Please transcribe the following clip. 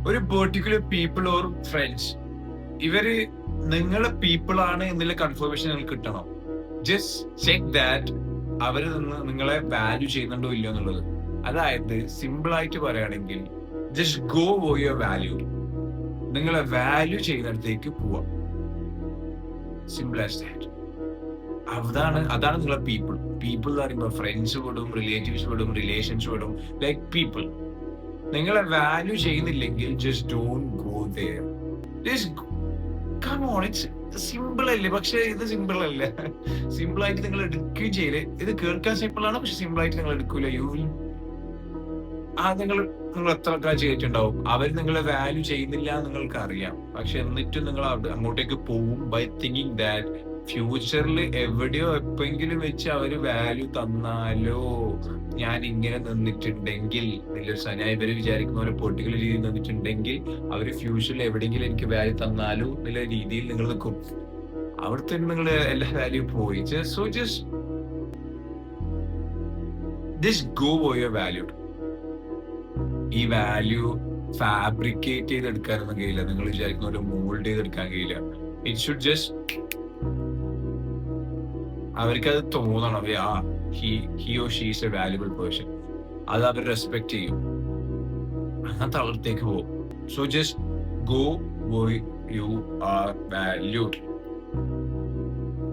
ഒരു particular people or friends, ഇവര് നിങ്ങളെ പീപ്പിൾ ആണ് എന്നുള്ള കൺഫർമേഷൻ നിങ്ങൾക്ക് കിട്ടണം. ജസ്റ്റ് ചെക്ക് ദാറ്റ് അവര് നിങ്ങളെ വാല്യൂ ചെയ്യുന്നുണ്ടോ ഇല്ലയോ എന്നുള്ളത്. അതായത് സിമ്പിൾ ആയിട്ട് പറയുകയാണെങ്കിൽ just go for your value. നിങ്ങളെ വാല്യൂ ചെയ്യുന്നിടത്തേക്ക് പോവാം. Simple as that. അതാണ് നിങ്ങളെ പീപ്പിൾ. പീപ്പിൾ എന്ന് പറയുമ്പോൾ ഫ്രണ്ട്സ് വിടും, റിലേറ്റീവ്സ് വിടും, റിലേഷൻസ് വിടും, ലൈക്ക് പീപ്പിൾ. നിങ്ങളെ വാല്യൂ ചെയ്യുന്നില്ലെങ്കിൽ just don't go there. Just come on. It's simple അല്ലേ, പക്ഷെ ഇത് സിമ്പിൾ അല്ല. സിമ്പിൾ ആയിട്ട് നിങ്ങൾ എടുക്കുകയും ചെയ്യില്ലേ. ഇത് കേൾക്കാൻ സിമ്പിൾ ആണ്, പക്ഷെ സിമ്പിൾ ആയിട്ട് നിങ്ങൾ എടുക്കൂല. നിങ്ങൾ എത്ര കാലം ചെയ്തിട്ടുണ്ടാവും. അവർ നിങ്ങളെ വാല്യൂ ചെയ്യുന്നില്ല എന്ന് നിങ്ങൾക്ക് അറിയാം. പക്ഷെ എന്നിട്ടും നിങ്ങൾ അങ്ങോട്ടേക്ക് പോവും ബൈ തിങ്കിങ് ദാറ്റ് ഫ്യൂച്ചറിൽ എവിടെയോ എപ്പെങ്കിലും വെച്ച് അവര് വാല്യൂ തന്നാലോ, ഞാൻ ഇങ്ങനെ നിന്നിട്ടുണ്ടെങ്കിൽ, ഞാൻ ഇവര് വിചാരിക്കുന്ന പോലെ പൊളിറ്റിക്കൽ രീതിയിൽ നിന്നിട്ടുണ്ടെങ്കിൽ അവര് ഫ്യൂച്ചറിൽ എവിടെയെങ്കിലും എനിക്ക് വാല്യൂ തന്നാലോ എന്നുള്ള രീതിയിൽ നിങ്ങൾ നിൽക്കും. അവിടെ തന്നെ നിങ്ങളുടെ എല്ലാ വാല്യൂ പോയി. So just go for your value. ഈ വാല്യൂ ഫാബ്രിക്കേറ്റ് ചെയ്തെടുക്കാനൊന്നും കഴിയില്ല. നിങ്ങൾ വിചാരിക്കുന്ന പോലെ മോൾഡ് ചെയ്തെടുക്കാൻ കഴിയില്ല. ഇറ്റ് ഷുഡ് ജസ്റ്റ് അവർക്കത് തോന്നണം, he or she is A valuable person. അത് അവർ റെസ്പെക്ട് ചെയ്യും. അങ്ങനത്തെ അവസ്ഥയ്ക്ക് പോകും. So just go വോയ് you are valued.